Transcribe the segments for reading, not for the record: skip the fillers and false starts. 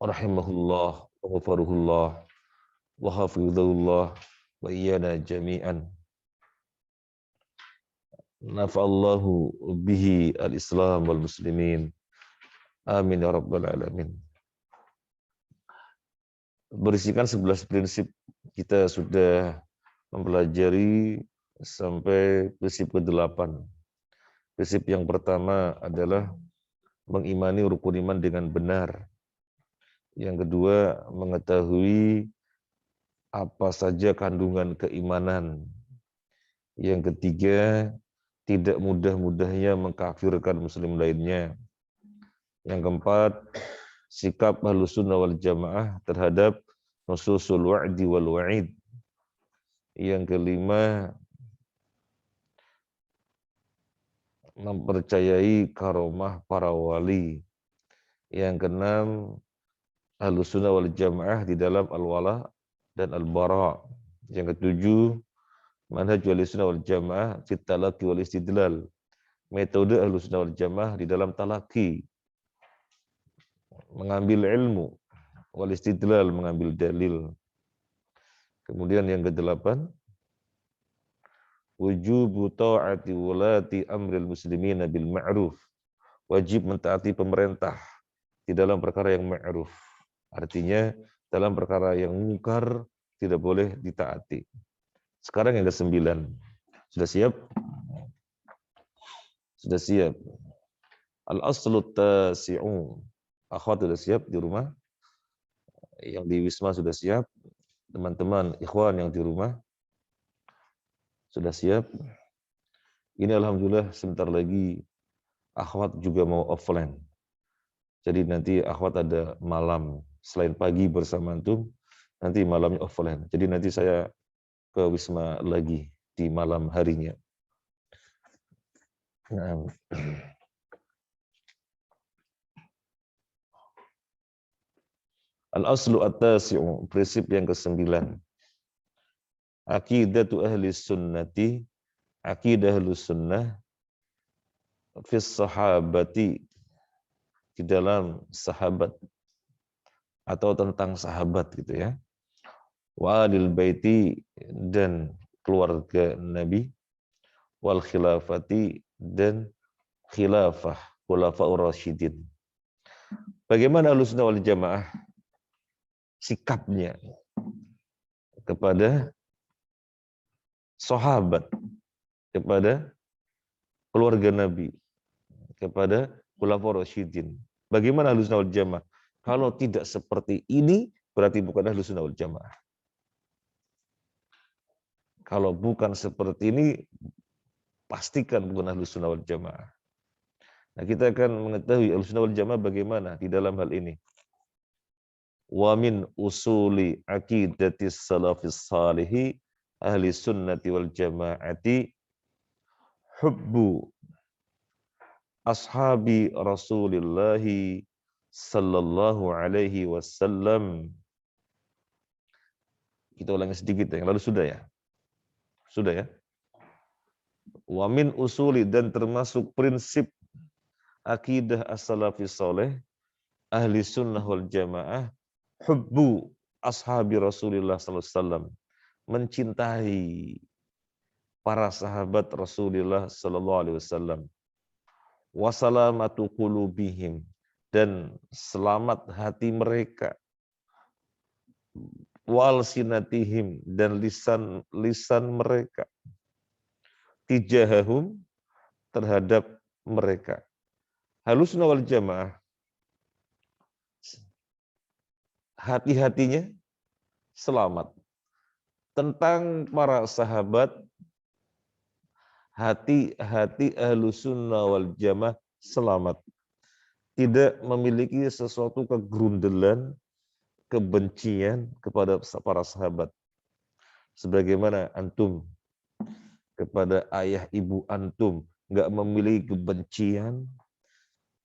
rahimahullah wa ghafarahullah wa hafizahullah wa iyana jami'an. Nafa'allahu bihi al-Islam wal muslimin. Amin ya rabbal alamin. Berisikan 11 prinsip, kita sudah mempelajari sampai prinsip ke-8. Prinsip yang pertama adalah mengimani rukun iman dengan benar. Yang kedua, mengetahui apa saja kandungan keimanan. Yang ketiga, tidak mudah-mudahnya mengkafirkan muslim lainnya. Yang keempat, sikap Ahlussunnah wal Jamaah terhadap nususul wa'di wal wa'id. Yang kelima, mempercayai karomah para wali. Yang keenam, Ahlussunnah wal Jamaah di dalam al-wala dan al-bara. Yang ketujuh, manhaj Ahlussunnah wal Jamaah fit talaqi wal istidlal. Metode Ahlussunnah wal Jamaah di dalam talaqi, mengambil ilmu, wal istidlal, mengambil dalil. Kemudian yang ke-8, wujubu ta'ati wulati amril muslimin bil ma'ruf. Wajib mentaati pemerintah di dalam perkara yang ma'ruf. Artinya dalam perkara yang mungkar tidak boleh ditaati. Sekarang yang ke-9. Sudah siap? Sudah siap. Al-aslu tasi'u. Akhwat sudah siap di rumah? Yang di Wisma sudah siap? Teman-teman ikhwan yang di rumah sudah siap? Ini alhamdulillah sebentar lagi akhwat juga mau offline. Jadi nanti akhwat ada malam, selain pagi bersama antum, nanti malamnya offline. Jadi nanti saya ke Wisma lagi di malam harinya. Nah. Al-aslu at-tasi'u, prinsip yang ke-9. Aqidatu ahli sunnati, aqidah ahli sunnah, fis sahabati, di dalam sahabat, atau tentang sahabat gitu ya. Wa alil baiti, dan keluarga Nabi, wal khilafati, dan khilafah, khulafaur rasyidin. Bagaimana Ahlussunnah wal Jamaah sikapnya kepada sahabat, kepada keluarga Nabi, kepada khulafaur rasyidin. Bagaimana Ahlussunnah wal Jamaah? Kalau tidak seperti ini, berarti bukan Ahlussunnah wal Jamaah. Kalau bukan seperti ini, pastikan bukan Ahlussunnah wal Jamaah. Nah, kita akan mengetahui Ahlussunnah wal Jamaah bagaimana di dalam hal ini. Wa min usuli aqidatis salafis salihi ahli sunnati wal jamaati hubbu ashabi Rasulillahi sallallahu alaihi wasallam. Kita ulangi sedikit yang lalu sudah ya? Sudah ya? Wa min usuli, dan termasuk prinsip akidah as-salafis saleh ahli sunnah wal jamaah hubbu ashabi Rasulillah sallallahu alaihi wasallam, mencintai para sahabat Rasulullah sallallahu alaihi wasallam, wasalamatu qulubihim, dan selamat hati mereka, wal sinatihim, dan lisan mereka, tijahahum, terhadap mereka. Ahlussunnah wal Jamaah hati-hatinya selamat tentang para sahabat. Hati-hati Ahlussunnah wal Jamaah selamat, tidak memiliki sesuatu kegrundelan, kebencian kepada para sahabat. Sebagaimana antum kepada ayah ibu antum nggak memiliki kebencian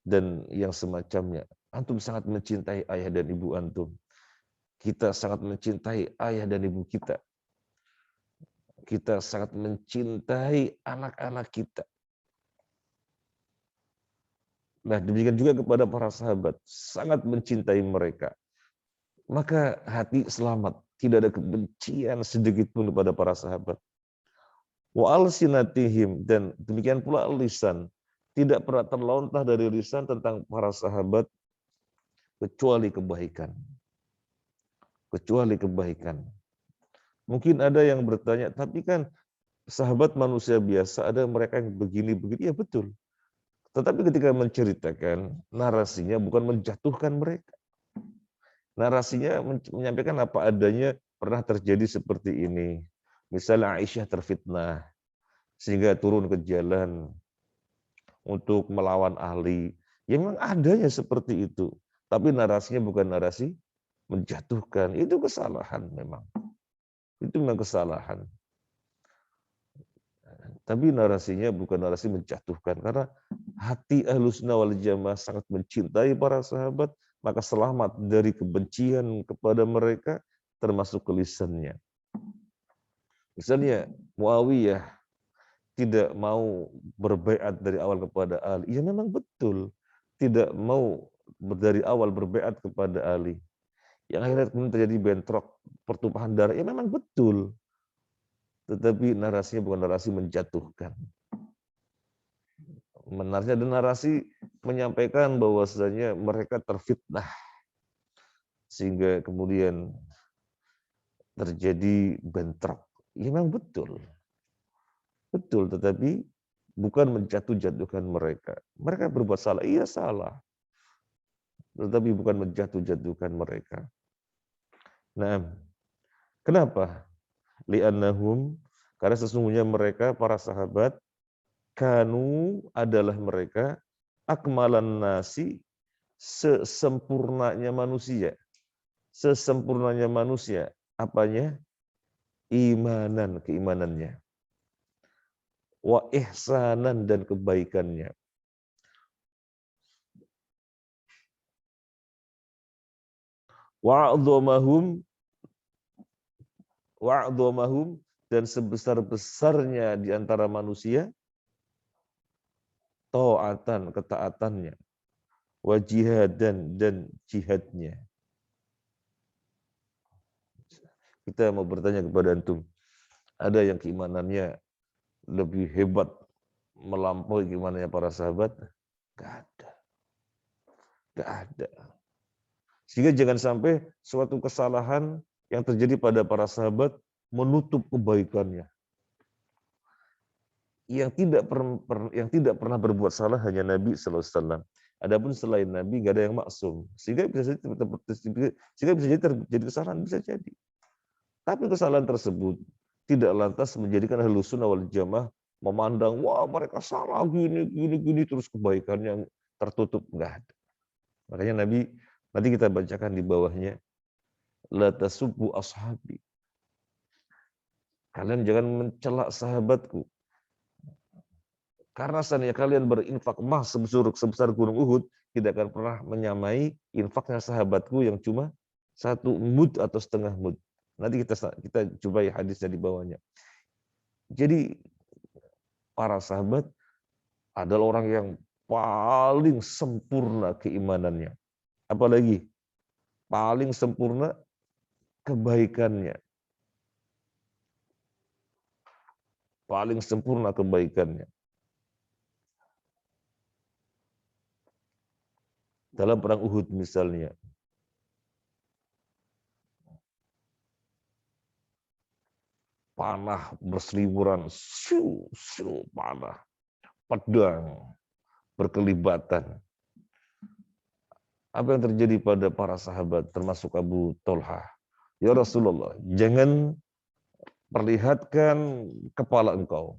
dan yang semacamnya. Antum sangat mencintai ayah dan ibu antum. Kita sangat mencintai ayah dan ibu kita. Kita sangat mencintai anak-anak kita. Nah, demikian juga kepada para sahabat, sangat mencintai mereka. maka hati selamat. Tidak ada kebencian sedikit pun kepada para sahabat. Wa alsinatihim, dan demikian pula lisan. Tidak pernah terlontar dari lisan tentang para sahabat kecuali kebaikan. Kecuali kebaikan. Mungkin ada yang bertanya, tapi kan sahabat manusia biasa, ada mereka yang begini-begini. Ya betul. Tetapi ketika menceritakan, narasinya bukan menjatuhkan mereka. Narasinya menyampaikan apa adanya, pernah terjadi seperti ini. Misalnya Aisyah terfitnah, sehingga turun ke jalan untuk melawan ahli. Ya memang adanya seperti itu. Tapi narasinya bukan narasi menjatuhkan. Itu kesalahan memang. Itu memang kesalahan. Tapi narasinya bukan narasi menjatuhkan. Karena hati Ahlussunnah wal Jamaah sangat mencintai para sahabat, maka selamat dari kebencian kepada mereka, termasuk lisannya. Misalnya Muawiyah tidak mau berbaiat dari awal kepada Ali. Ya memang betul. Tidak mau dari awal berbaiat kepada Ali. Yang akhirnya kemudian terjadi bentrok, pertumpahan darah. Ya memang betul. Tetapi narasinya bukan narasi menjatuhkan. Menariknya ada narasi menyampaikan bahwasanya mereka terfitnah sehingga kemudian terjadi bentrok. Ya memang betul. Betul, tetapi bukan menjatuh-jatuhkan mereka. Mereka berbuat salah, iya salah. Tetapi bukan menjatuh-jatuhkan mereka. Nah, kenapa? Li'annahum, karena sesungguhnya mereka, para sahabat, kanu adalah mereka, akmalan nasi, sesempurnanya manusia. Sesempurnanya manusia. Apanya? Imanan, keimanannya. Wa ihsanan, dan kebaikannya. Wa'adhamahum, dan sebesar-besarnya di antara manusia, ta'atan, ketaatannya. Wa jihadan, dan jihadnya. Kita mau bertanya kepada antum, ada yang keimanannya lebih hebat melampaui keimanannya para sahabat? Gak ada. Gak ada. Sehingga jangan sampai suatu kesalahan yang terjadi pada para sahabat menutup kebaikannya. Yang tidak pernah berbuat salah hanya Nabi sallallahu alaihi wasallam. Adapun selain Nabi gak ada yang maksum. Sehingga bisa jadi terjadi kesalahan, bisa jadi. Tapi kesalahan tersebut tidak lantas menjadikan Ahlussunnah wal Jamaah memandang, wah mereka salah gini terus kebaikannya tertutup. Enggak ada. Makanya Nabi, nanti kita bacakan di bawahnya, la tasubbu ashabi. Kalian jangan mencela sahabatku. Karena seandainya kalian berinfak emas sebesar gunung Uhud, tidak akan pernah menyamai infaknya sahabatku yang cuma 1 mud atau setengah mud. Nanti kita coba hadisnya di bawahnya. Jadi para sahabat adalah orang yang paling sempurna keimanannya. Apalagi paling sempurna kebaikannya. Paling sempurna kebaikannya. Dalam perang Uhud misalnya. Panah berseliweran, panah. Pedang berkelibatan. Apa yang terjadi pada para sahabat termasuk Abu Thalhah? Ya Rasulullah, jangan perlihatkan kepala engkau.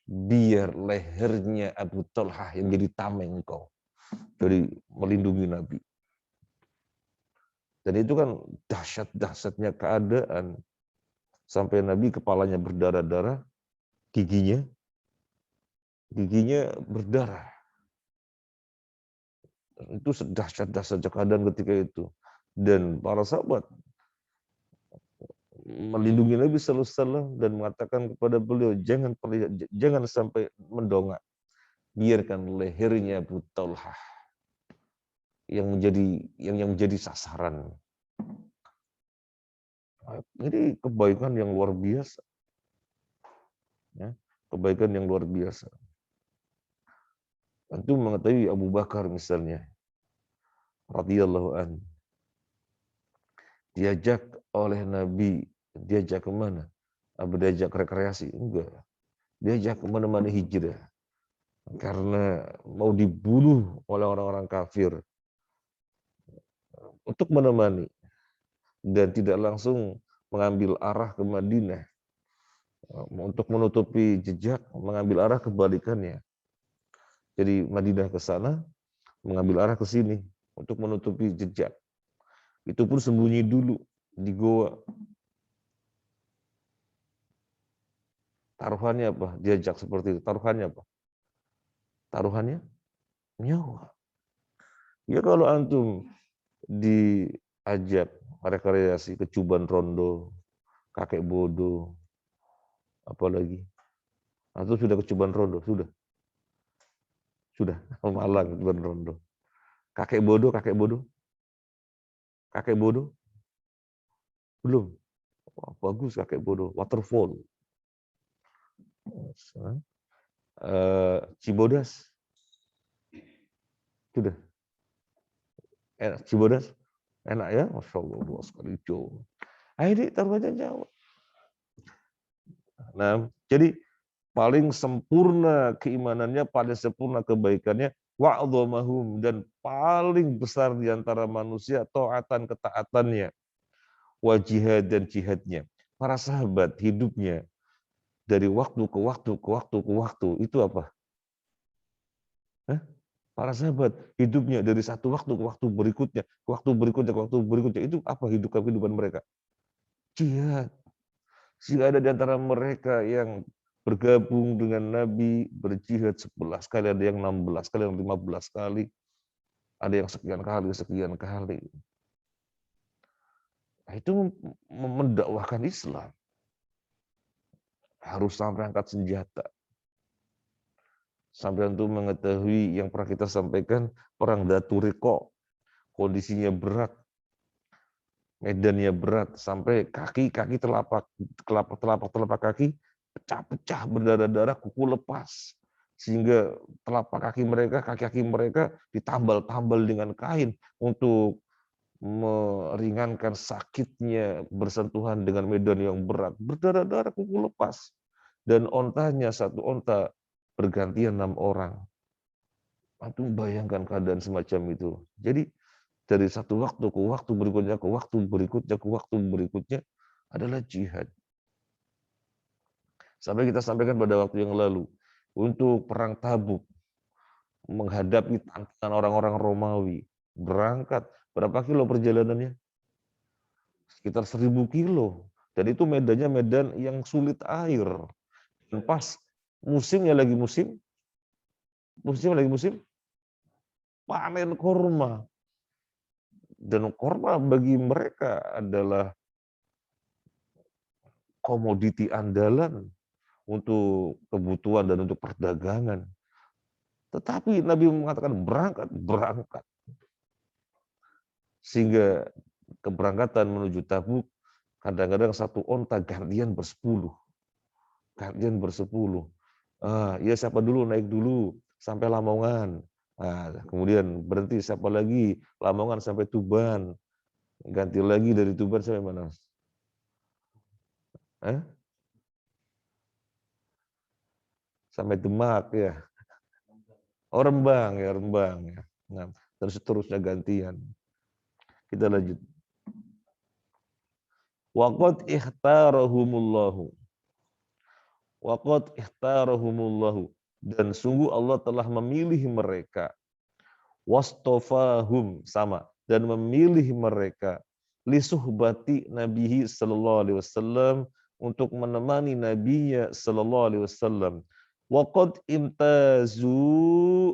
Biar lehernya Abu Thalhah yang jadi tameng engkau. Dari melindungi Nabi. Dan itu kan dahsyat-dahsyatnya keadaan. Sampai Nabi kepalanya berdarah-darah, giginya berdarah. Itu dahsyat-dahsyat keadaan ketika itu. Dan para sahabat melindungi Nabi sallallahu alaihi wasallam dan mengatakan kepada beliau, jangan sampai mendongak. Biarkan lehernya Abu Thalhah yang menjadi sasaran. Ini kebaikan yang luar biasa. Ya, kebaikan yang luar biasa. Antum mengetahui Abu Bakar misalnya, radhiyallahu an, diajak oleh Nabi, diajak ke mana? Apa diajak rekreasi? Enggak. Diajak menemani hijrah. Karena mau dibunuh oleh orang-orang kafir. Untuk menemani. Dan tidak langsung mengambil arah ke Madinah. Untuk menutupi jejak, mengambil arah kebalikannya. Jadi Madinah ke sana, mengambil arah ke sini. Untuk menutupi jejak. Itu pun sembunyi dulu di goa. Taruhannya apa? Diajak seperti itu. Taruhannya apa? Taruhannya nyawa. Ya kalau antum diajak rekreasi ke Cuban Rondo, kakek bodoh, apalagi. Antum sudah ke Cuban Rondo? Sudah. Malang Cuban Rondo. Kakek bodoh, kakek bodoh, belum. Wah, bagus kakek bodoh. Waterfall. Cibodas, sudah. Enak. Cibodas, enak ya, Masya Allah, luas sekali jauh. Ayo taruh aja Jawa. Nah, jadi paling sempurna keimanannya, paling sempurna kebaikannya, wa'adhamahum, dan paling besar di antara manusia taatan ketaatannya, wa jihad dan jihadnya. Para sahabat hidupnya dari waktu ke waktu ke waktu ke waktu itu apa? Hah? Para sahabat hidupnya dari satu waktu ke waktu berikutnya, ke waktu berikutnya, ke waktu berikutnya, itu apa kehidupan mereka? Jihad. Sehingga ada di antara mereka yang bergabung dengan Nabi, berjihad 11 kali, ada yang 16 kali, yang 15 kali, ada yang sekian kali, sekian kali. Nah, itu mendakwahkan Islam. Harus sampai angkat senjata. Sampai untuk mengetahui yang pernah kita sampaikan, perang Daturiko, kondisinya berat, medannya berat, sampai kaki telapak kaki pecah-pecah, berdarah-darah, kuku lepas, sehingga telapak kaki mereka, kaki-kaki mereka ditambal-tambal dengan kain untuk meringankan sakitnya bersentuhan dengan medan yang berat, berdarah-darah, kuku lepas, dan ontanya satu onta bergantian 6 orang. Antum bayangkan keadaan semacam itu. Jadi dari satu waktu ke waktu berikutnya, ke waktu berikutnya, ke waktu berikutnya adalah jihad. Sampai kita sampaikan pada waktu yang lalu, untuk perang Tabuk, menghadapi tantangan orang-orang Romawi, berangkat, berapa kilo perjalanannya? Sekitar 1000 kilo. Dan itu medannya medan yang sulit air. Dan pas musimnya lagi musim panen korma. Dan korma bagi mereka adalah komoditi andalan untuk kebutuhan dan untuk perdagangan. Tetapi Nabi mengatakan berangkat. Sehingga keberangkatan menuju Tabuk, kadang-kadang satu onta gantian bersepuluh. Gantian bersepuluh. Ya siapa dulu, naik dulu sampai Lamongan. Kemudian berhenti, siapa lagi, Lamongan sampai Tuban. Ganti lagi dari Tuban sampai mana? Sampai Demak ya. Oh Rembang ya. Nah, terus seterusnya gantian. Kita lanjut. Waqad ikhtarahumullahu. Waqad ikhtarahumullahu. Dan sungguh Allah telah memilih mereka. Wastofahum, sama. Dan memilih mereka. Lisuhbati nabihi sallallahu alaihi wasallam, untuk menemani nabinya sallallahu alaihi wasallam. Waqad imtazu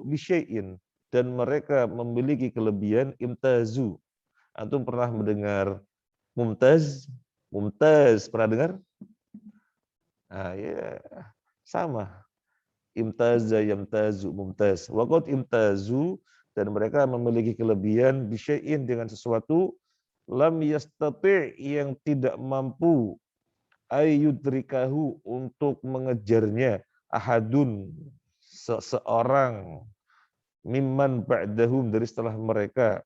bisyai'in. Dan mereka memiliki kelebihan imtazu. Antum pernah mendengar mumtaz? Mumtaz, pernah dengar? Ya, sama. Imtaza yamtazu mumtaz. Waqad imtazu, dan mereka memiliki kelebihan bisyai'in, dengan sesuatu, lam yastati' yang tidak mampu ayyudrikahu untuk mengejarnya ahadun seseorang mimman ba'dahum dari setelah mereka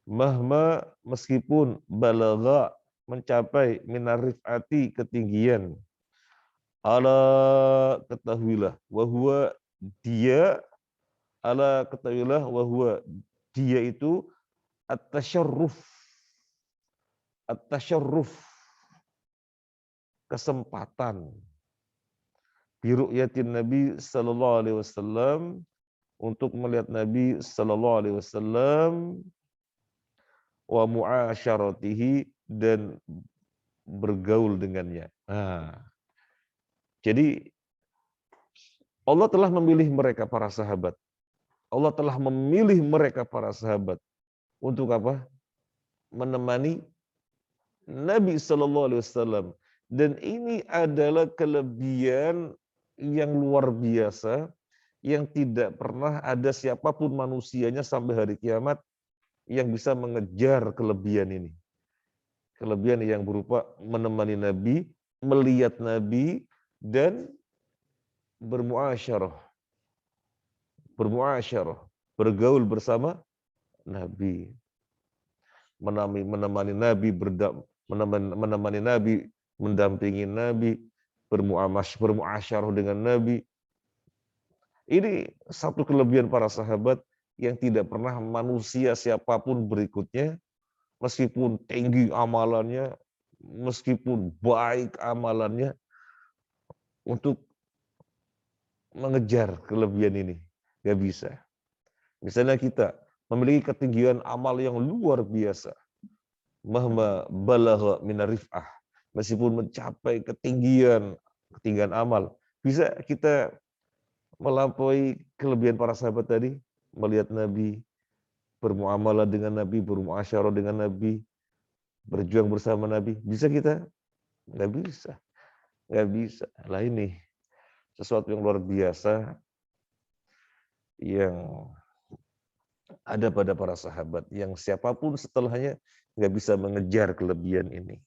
mahma meskipun balagha mencapai minar rif'ati ketinggian ala ketahuilah wahwa dia ala ketahuilah wahwa dia itu at-tasyarruf at-tasyarruf kesempatan biru'yatin Nabi sallallahu alaihi wasallam untuk melihat Nabi sallallahu alaihi wasallam wa mu'asyaratihi dan bergaul dengannya. Nah, jadi Allah telah memilih mereka para sahabat. Allah telah memilih mereka para sahabat untuk apa? Menemani Nabi sallallahu alaihi wasallam. Dan ini adalah kelebihan yang luar biasa yang tidak pernah ada siapapun manusianya sampai hari kiamat yang bisa mengejar kelebihan ini. Kelebihan yang berupa menemani Nabi, melihat Nabi, dan bermuasyarah. Bermuasyarah, bergaul bersama Nabi. Menemani Nabi, menemani Nabi, mendampingi Nabi, bermuasyarah dengan Nabi. Ini satu kelebihan para sahabat yang tidak pernah manusia siapapun berikutnya, meskipun tinggi amalannya, meskipun baik amalannya, untuk mengejar kelebihan ini. Gak bisa. Misalnya kita memiliki ketinggian amal yang luar biasa. Mahma balagha minar rif'ah. Meskipun mencapai ketinggian amal. Bisa kita melampaui kelebihan para sahabat tadi. Melihat Nabi, bermuamalah dengan Nabi, bermuasyarah dengan Nabi, berjuang bersama Nabi. Bisa kita? Nggak bisa. Nggak bisa. Lah ini sesuatu yang luar biasa yang ada pada para sahabat yang siapapun setelahnya nggak bisa mengejar kelebihan ini.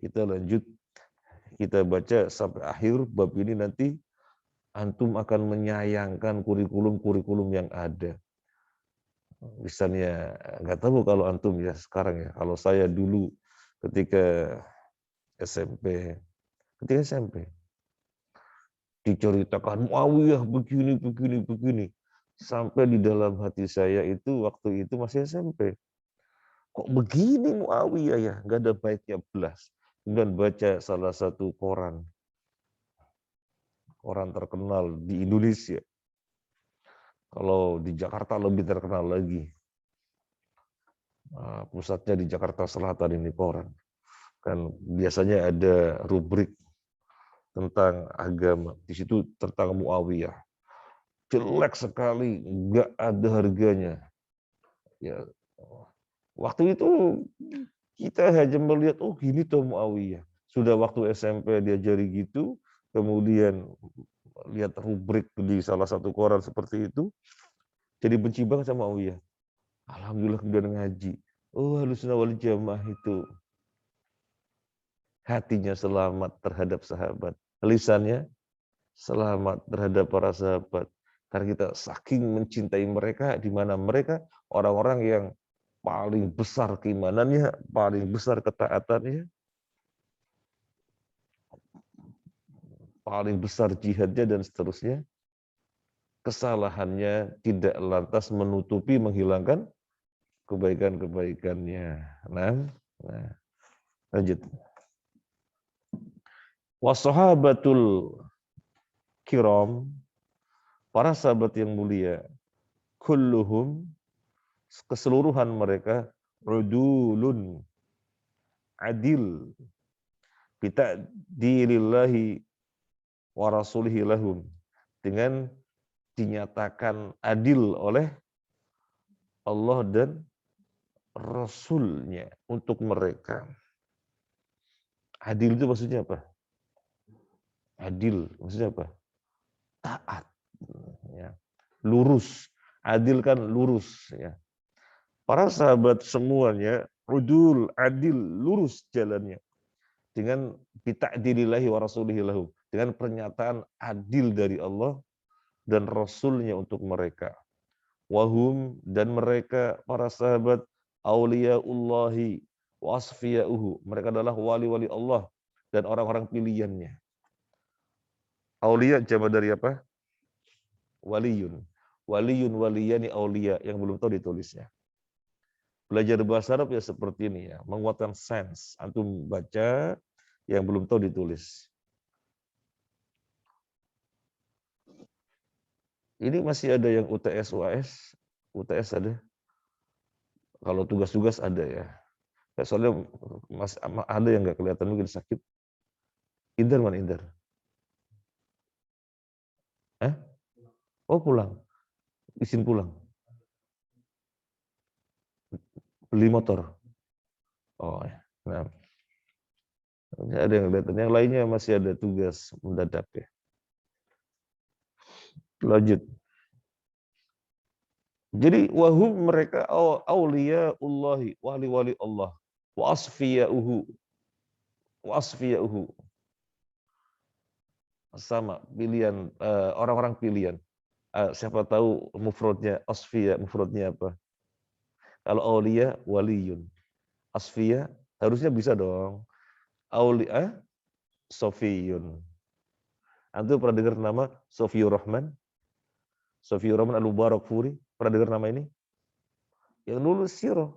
Kita lanjut, kita baca sampai akhir bab ini, nanti antum akan menyayangkan kurikulum-kurikulum yang ada. Misalnya, nggak tahu kalau antum ya sekarang ya, kalau saya dulu ketika SMP, diceritakan Muawiyah begini, begini, begini. Sampai di dalam hati saya itu waktu itu masih SMP. Kok begini Muawiyah ya? Nggak ada baiknya belas. Kemudian baca salah satu koran terkenal di Indonesia. Kalau di Jakarta lebih terkenal lagi. Pusatnya di Jakarta Selatan ini koran. Kan biasanya ada rubrik tentang agama. Di situ tentang Muawiyah. Jelek sekali, nggak ada harganya. Ya, waktu itu kita hanya melihat, oh gini tuh Muawiyah. Sudah waktu SMP diajari gitu, kemudian lihat rubrik di salah satu koran seperti itu, jadi benci banget sama Muawiyah. Alhamdulillah kemudian ngaji. Oh Ahlussunnah wal Jamaah itu hatinya selamat terhadap sahabat. Lisannya selamat terhadap para sahabat. Karena kita saking mencintai mereka, di mana mereka orang-orang yang paling besar keimanannya, paling besar ketaatannya, paling besar jihadnya, dan seterusnya. Kesalahannya tidak lantas menutupi, menghilangkan kebaikan-kebaikannya. Nah, lanjut. Wassahabatul kiram, para sahabat yang mulia, kulluhum, keseluruhan mereka, udulun, adil, bita'dilillahi wa rasulihi lahum, dengan dinyatakan adil oleh Allah dan Rasulnya untuk mereka. Adil itu maksudnya apa? Adil maksudnya apa? Taat, ya. Lurus. Adil kan lurus ya. Para sahabat semuanya udul, adil, lurus jalannya dengan bita'dilillahi wa rasulihi lahu, dengan pernyataan adil dari Allah dan Rasulnya untuk mereka. Wahum, dan mereka para sahabat auliyaullahi wa asfiyauhu, mereka adalah wali-wali Allah dan orang-orang pilihannya. Aulia jama dari apa? Waliyun. Waliyun waliyani aulia, yang belum tahu ditulisnya. Belajar bahasa Arab ya seperti ini ya, menguatkan sense. Antum baca yang belum tahu ditulis. Ini masih ada yang UTS, UAS. UTS ada. Kalau tugas-tugas ada ya. Soalnya ada yang nggak kelihatan mungkin sakit. Indar mana Indar? Oh pulang. Izin pulang. Beli motor. Oh ya. Nah, ada yang kelihatan. Yang lainnya masih ada tugas mendadak ya. Lanjut. Jadi wahum mereka auliyaullahi, wali-wali Allah, wa asfiyauhu, sama pilihan orang-orang pilihan. Siapa tahu mufradnya asfiya, mufradnya apa? Kalau auliya waliyun, asfiya harusnya bisa dong. Auliya sofiyun. Antum pernah dengar nama Sofiur Rahman? Sofiur Rahman Al-Mubarakfuri, pernah dengar nama ini? Yang nulis sirah,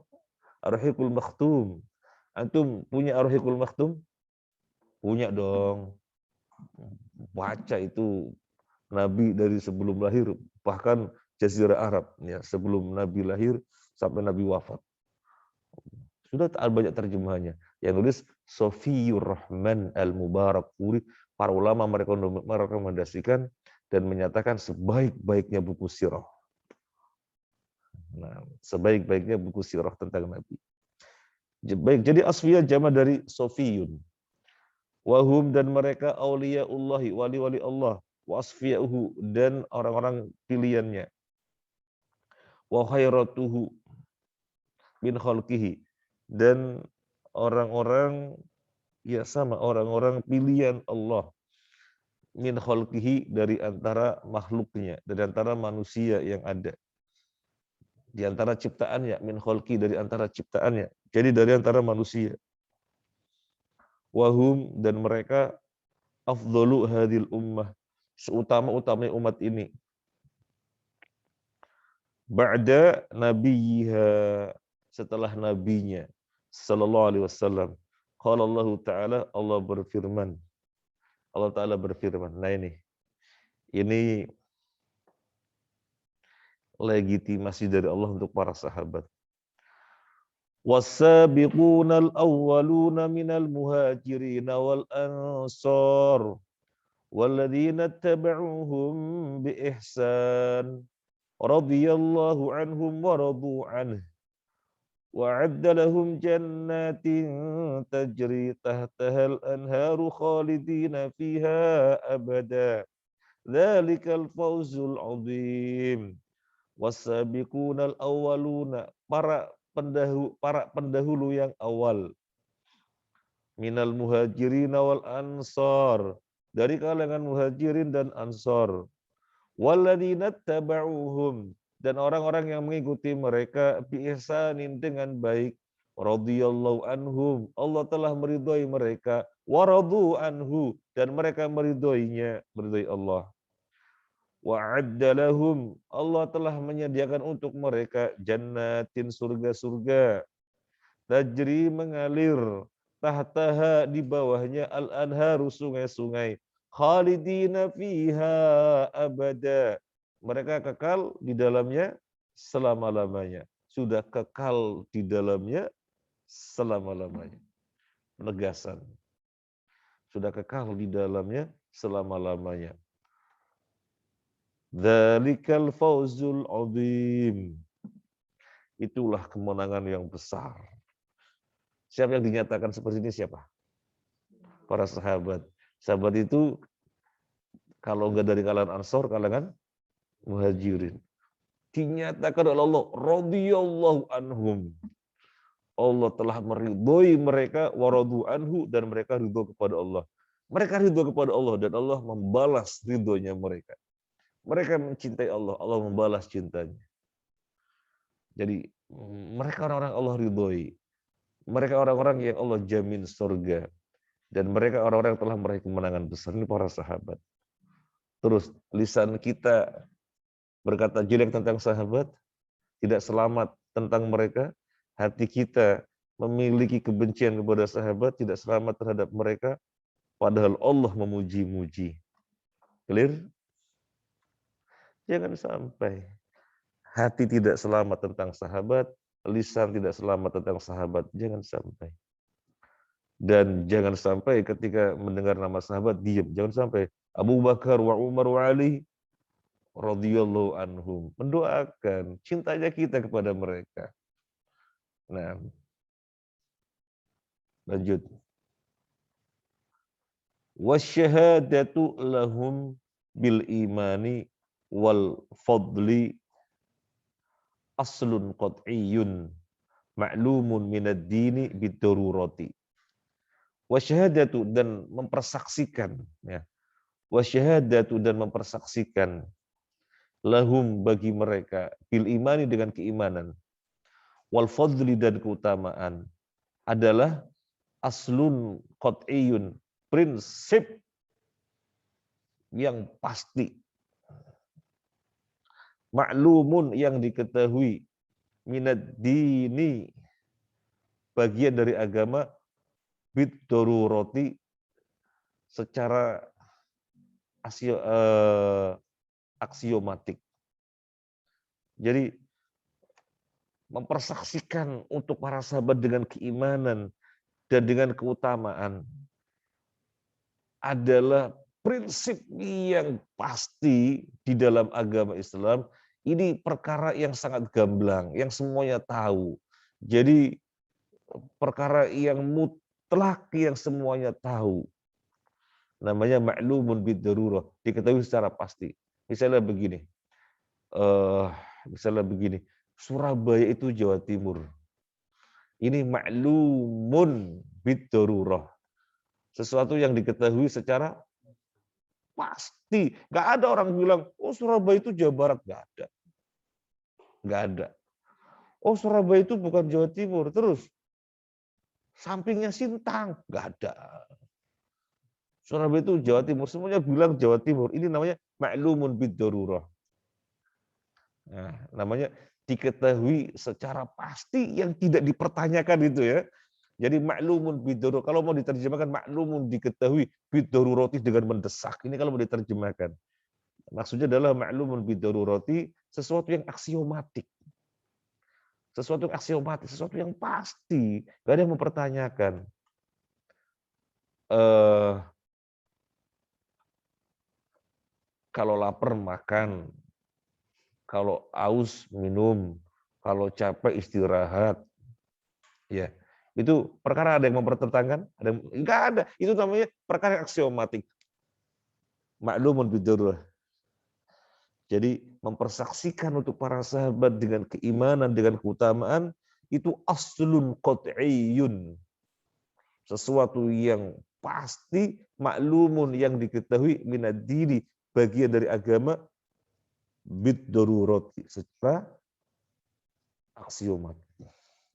Ar-Rahiqul Makhtum. Antum punya Ar-Rahiqul Makhtum? Punya dong. Baca itu Nabi dari sebelum lahir, bahkan Jazirah Arab, ya, sebelum Nabi lahir sampai Nabi wafat. Sudah banyak terjemahannya. Yang nulis Sofiur Rahman Al-Mubarakfuri. Para ulama mereka merekomendasikan dan menyatakan sebaik-baiknya buku sirah. Nah, sebaik-baiknya buku sirah tentang Nabi. Baik, jadi asfiyah jama dari sofiyun. Wahum, dan mereka auliyaullahi, wali-wali Allah. Wa asfiyauhu, dan orang-orang pilihannya. Wa khairatuhu min khalqihi, dan orang-orang ya sama, orang-orang pilihan Allah. Min khalqihi, dari antara makhluknya, dari antara manusia yang ada. Di antara ciptaannya, min khalqi, dari antara ciptaannya. Jadi dari antara manusia. Wahum, dan mereka afdalu hadil ummah, seutama-utamanya umat ini. Ba'da nabiyha, setelah nabinya sallallahu alaihi wasallam. Qala Allah Ta'ala, Allah berfirman. Allah Ta'ala berfirman. Nah ini legitimasi dari Allah untuk para sahabat. Was-sabiqunal awwaluna minal muhajirin wal ansar walladzina tabauhum bi ihsan radhiyallahu anhum wa radu anhu wa'adda lahum jannatin tajri tahtaha al-anharu khalidina fiha abada dzalikal fawzul 'adzim. Was-sabiqunal awwaluna, para pendahulu yang awal, minal muhajirin wal ansar, dari kalangan muhajirin dan ansar, walladzina tabauhum, dan orang-orang yang mengikuti mereka bi ihsanin, dengan baik, radhiyallahu anhum, Allah telah meridhai mereka, wa radu anhu, dan mereka meridhoinya, meridhai Allah. Wa'adda lahum, Allah telah menyediakan untuk mereka jannatin, surga-surga, tajri, mengalir, tahtaha, di bawahnya, al-anharu, sungai-sungai, khalidina fiha abada, mereka kekal di dalamnya selama-lamanya. Sudah kekal di dalamnya selama-lamanya. Penegasan. Sudah kekal di dalamnya selama-lamanya. Dzalikal fawzul 'adzim. Itulah kemenangan yang besar. Siapa yang dinyatakan seperti ini, siapa? Para sahabat. Sahabat itu kalau enggak dari kalangan Ansor, kalangan Muhajirin. dinyatakan oleh Allah, radhiyallahu anhum. Allah telah meridhoi mereka, waradu anhu, dan mereka ridho kepada Allah. Mereka ridho kepada Allah dan Allah membalas ridhonya mereka. Mereka mencintai Allah, Allah membalas cintanya. Jadi mereka orang-orang Allah ridhoi. Mereka orang-orang yang Allah jamin surga. Dan mereka orang-orang yang telah meraih kemenangan besar. Ini para sahabat. Terus lisan kita berkata jelek tentang sahabat, tidak selamat tentang mereka. Hati kita memiliki kebencian kepada sahabat, tidak selamat terhadap mereka. Padahal Allah memuji-muji. Clear? Jangan sampai hati tidak selamat tentang sahabat, lisan tidak selamat tentang sahabat. Jangan sampai. Dan jangan sampai ketika mendengar nama sahabat, diam. Jangan sampai. Abu Bakar wa Umar wa Ali radhiyallahu anhum. Mendoakan cintanya kita kepada mereka. Nah, lanjut. Wasyahadatu lahum bil imani wal fadli aslun qat'iyyun ma'lumun minad dini bid-darurati. Wasyahadatu, dan mempersaksikan, ya. Wasyahadatu, dan mempersaksikan, lahum, bagi mereka, bil imani, dengan keimanan, wal fadli, dan keutamaan, adalah aslun qat'iyyun, prinsip yang pasti, ma'lumun, yang diketahui, minad dini, bagian dari agama, bid-darurati, secara aksiomatik. Jadi mempersaksikan untuk para sahabat dengan keimanan dan dengan keutamaan adalah prinsip yang pasti di dalam agama Islam. Ini perkara yang sangat gamblang, yang semuanya tahu. Jadi perkara yang mutlak, yang semuanya tahu. Namanya ma'lumun bid-darurah, diketahui secara pasti. Misalnya begini, Surabaya itu Jawa Timur. Ini ma'lumun bid-darurah. Sesuatu yang diketahui secara pasti. Nggak ada orang bilang, oh Surabaya itu Jawa Barat. Nggak ada. Nggak ada. Oh Surabaya itu bukan Jawa Timur. Terus sampingnya Sintang. Nggak ada. Surabaya itu Jawa Timur. Semuanya bilang Jawa Timur. Ini namanya ma'lumun bid-darurah. Nah, namanya diketahui secara pasti yang tidak dipertanyakan itu ya. Jadi ma'lumun bid-darurah. Kalau mau diterjemahkan ma'lumun diketahui, bid-darurati dengan mendesak. Ini kalau mau diterjemahkan. Maksudnya adalah ma'lumun bid-darurati, sesuatu yang aksiomatik. Sesuatu yang aksiomatik, sesuatu yang pasti. Gak ada yang mempertanyakan. Kalau lapar makan, kalau aus minum, kalau capek istirahat, ya itu perkara ada yang mempertentangkan, ada yang enggak ada. Itu namanya perkara aksiomatik, ma'lumun bid-darurah. Jadi mempersaksikan untuk para sahabat dengan keimanan, dengan keutamaan, itu aslun qat'iyyun, sesuatu yang pasti, maklumun, yang diketahui, minad dini, bagian dari agama, bid-darurati, secara aksiomatik.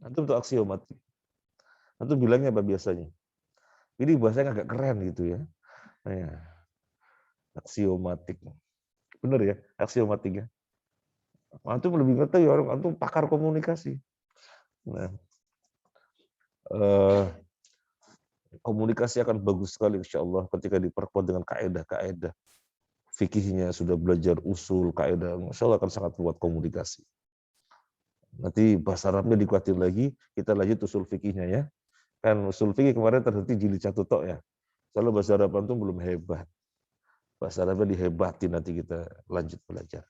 Antum tuh aksiomatik. Antum bilangnya apa biasanya? Ini bahasanya agak keren gitu ya. Ya. Aksiomatik. Bener ya, aksiomatik ya. Antum lebih ngerti ya, orang antum pakar komunikasi. Nah, komunikasi akan bagus sekali insya Allah ketika diperkuat dengan kaedah-kaedah. Fikihnya sudah belajar usul, kaedah, insya Allah akan sangat kuat komunikasi. Nanti bahasa Arabnya dikuatin lagi, kita lanjut usul fikihnya ya. Kan usul fikih kemarin terhenti jilid 1 tok ya. Kalau bahasa Arab itu belum hebat. Bahasa Arabnya dihebatin, nanti kita lanjut belajar.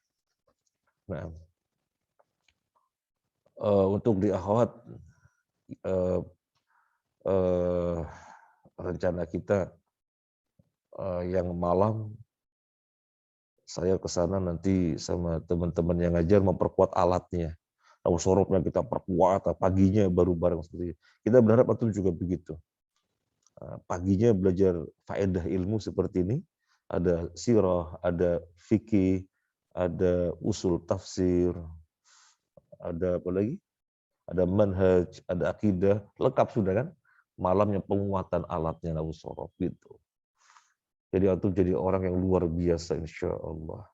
Nah, untuk di akhwat, rencana kita yang malam Saya ke sana nanti sama teman-teman yang ngajar memperkuat alatnya. Tahu sorobnya kita perkuat, paginya baru bareng seperti itu. Kita berharap antum juga begitu. Paginya belajar faedah ilmu seperti ini, ada sirah, ada fikih, ada usul tafsir, ada apa lagi? Ada manhaj, ada akidah, lengkap sudah kan? Malamnya penguatan alatnya nahu sorob gitu. Jadi antum jadi orang yang luar biasa insya Allah.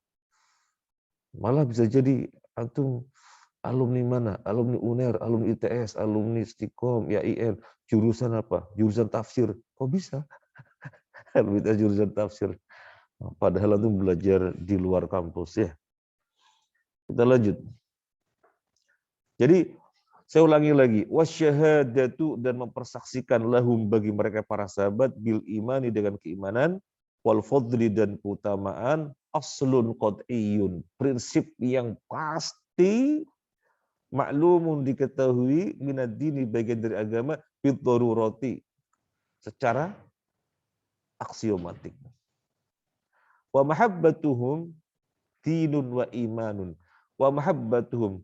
Malah bisa jadi antum alumni mana? Alumni UNER, alumni ITS, alumni Stikom, YIN, jurusan apa? Jurusan tafsir. Kok bisa? Alumni jurusan tafsir. Padahal antum belajar di luar kampus ya. Kita lanjut. Jadi saya ulangi lagi, wasyahadatu dan mempersaksikan lahum bagi mereka para sahabat bil imani dengan keimanan, wal fadli dan keutamaan, aslun qad'iyun, prinsip yang pasti, maklumun diketahui, minad dini bagian dari agama, bid darurati, secara aksiomatik. Wa mahabbatuhum dinun wa imanun. Wa mahabbatuhum,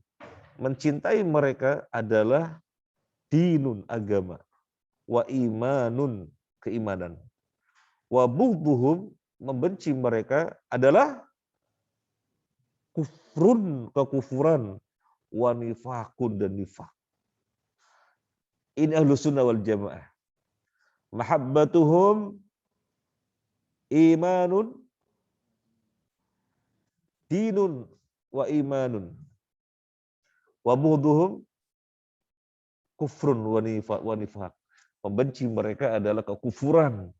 mencintai mereka adalah dinun, agama, wa imanun, keimanan, wa bughduhum, membenci mereka adalah kufrun, kekufuran, wa nifakun, dan nifak. Ini ahlus sunnah wal jamaah. Mahabbatuhum imanun, dinun wa imanun, wa bughduhum kufrun wa nifak. Membenci mereka adalah kekufuran.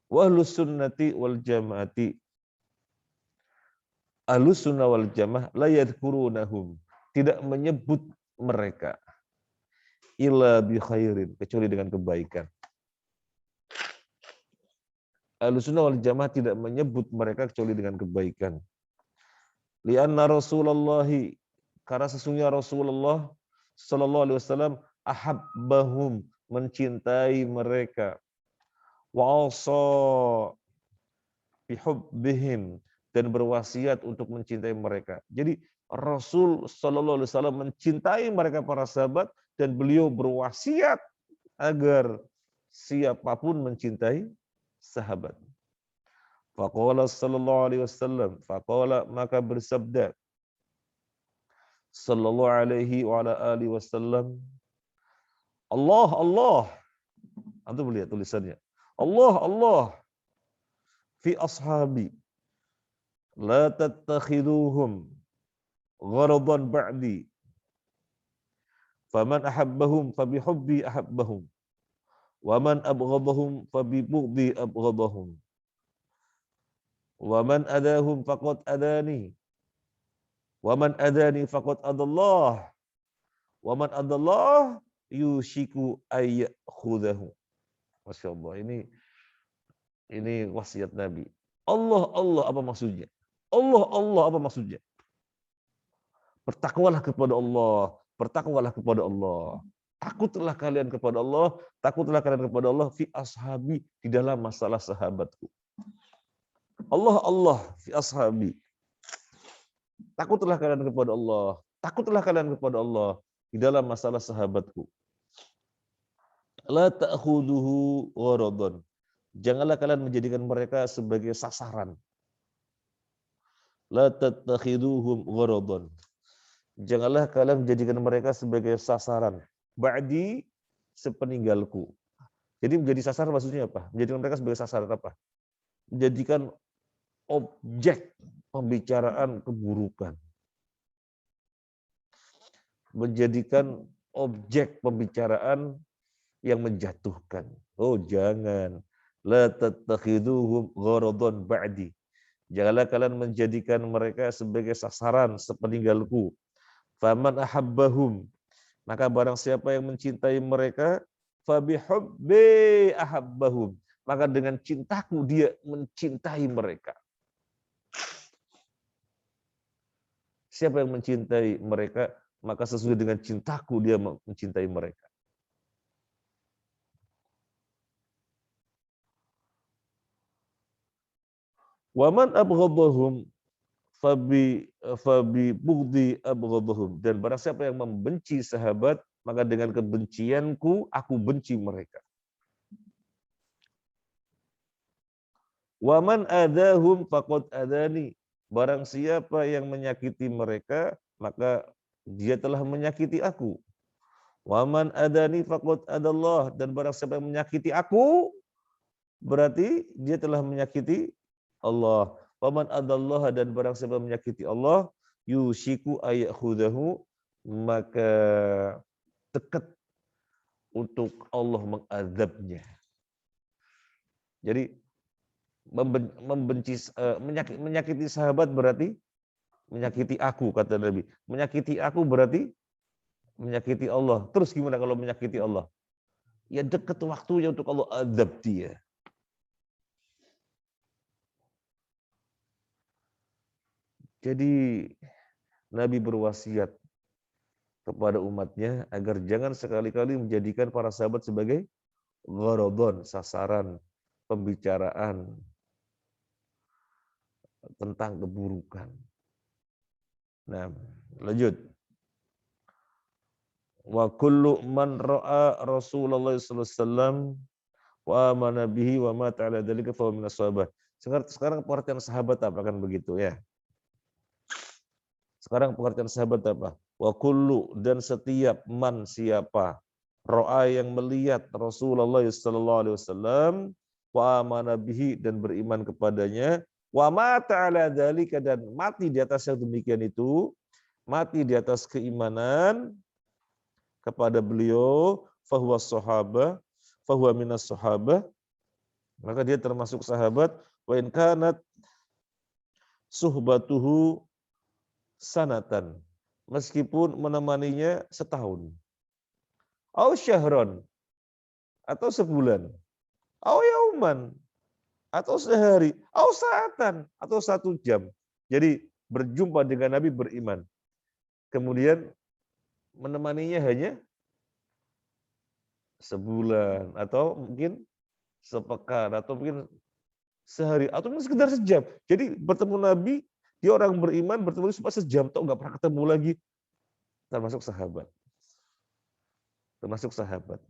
Wa ahlus sunnati wal jamaati, ahlus sunnah wal jamaah la yadhkurunahum, tidak menyebut mereka illa bi khairin, kecuali dengan kebaikan. Ahlus sunnah wal jamaah tidak menyebut mereka kecuali dengan kebaikan. Lianna Rasulullah, karena sesungguhnya Rasulullah sallallahu alaihi wasallam ahabbahum, mencintai mereka, wa asa bihubbihim, dan berwasiat untuk mencintai mereka. Jadi Rasul sallallahu alaihi wasallam mencintai mereka para sahabat dan beliau berwasiat agar siapapun mencintai sahabat. Faqala sallallahu alaihi wasallam, faqala, maka bersabda sallallahu alaihi wa ala alihi wasallam, Allah, Allah. Antum melihat tulisannya. Allah, Allah fi ashabi la tattakhiduhum gharadan ba'di. Faman ahabbahum fabihubbi ahabbahum. Waman abghadahum fabibughdhi abghadahum. Waman adahum faqad adani. Waman adani faqad adallah. Waman adallah yushiku ayyakhudahu. Masya Allah, ini wasiat Nabi. Allah, Allah apa maksudnya? Allah, Allah apa maksudnya? Bertakwalah kepada Allah. Bertakwalah kepada Allah. Takutlah kalian kepada Allah. Takutlah kalian kepada Allah fi ashabi, di dalam masalah sahabatku. Allah, Allah fi ashabi. Takutlah kalian kepada Allah. Takutlah kalian kepada Allah di dalam masalah sahabatku. La ta'khuduhu gharadan. Janganlah kalian menjadikan mereka sebagai sasaran. La tattakhiduhum gharadan. Janganlah kalian menjadikan mereka sebagai sasaran. Ba'di, sepeninggalku. Jadi menjadi sasaran maksudnya apa? Menjadikan mereka sebagai sasaran apa? Menjadikan objek pembicaraan keburukan. Menjadikan objek pembicaraan yang menjatuhkan. Oh, jangan. La tattakhiduhum gharadan ba'di. Janganlah kalian menjadikan mereka sebagai sasaran sepeninggalku. Faman ahabbahum, maka barang siapa yang mencintai mereka, fabihubbi ahabbahum, maka dengan cintaku dia mencintai mereka. Siapa yang mencintai mereka, maka sesuai dengan cintaku dia mencintai mereka. Wa man abghadahum fabi bughdhi abghadahum, dan barang siapa yang membenci sahabat, maka dengan kebencianku aku benci mereka. Wa man adahum faqad adani, barang siapa yang menyakiti mereka, maka dia telah menyakiti aku. Wa man adani faqad adallah, dan barang siapa yang menyakiti aku, berarti dia telah menyakiti Allah. Wa man adallah, dan barang siapa yang menyakiti Allah, yushiku ayakhudahu, maka dekat untuk Allah mengadabnya. Jadi menyakiti sahabat berarti menyakiti aku, kata Nabi. Menyakiti aku berarti menyakiti Allah. Terus gimana kalau menyakiti Allah? Ya dekat waktunya untuk Allah adab dia. Jadi Nabi berwasiat kepada umatnya agar jangan sekali-kali menjadikan para sahabat sebagai gharadon, sasaran pembicaraan tentang keburukan. Nah, lanjut. Wa kullu man ra'a Rasulullah sallallahu alaihi wasallam wa amana bihi wa mata ala dzalika fa huwa minas sahabah. Sekarang pengertian sahabat apa, kan begitu ya. Sekarang pengertian sahabat apa? Wa kullu, dan setiap man, siapa, ra'a yang melihat Rasulullah sallallahu alaihi wasallam wa amana bihi, dan beriman kepadanya, wa mata ala dzalika, dan mati di atas yang demikian itu, mati di atas keimanan kepada beliau, fahuwa sahabah, fahuwa minas sahabah, maka dia termasuk sahabat. Wa in kanat suhbatuhu sanatan, meskipun menemaninya setahun, au syahron, atau sebulan, au yauman, atau sehari, au saatan, atau 1 jam. Jadi berjumpa dengan Nabi, beriman, kemudian menemaninya hanya sebulan, atau mungkin sepekan, atau mungkin sehari, atau mungkin sekedar sejam. Jadi bertemu Nabi, dia orang beriman, bertemu cuma sejam, atau nggak pernah ketemu lagi, termasuk sahabat. Termasuk sahabat.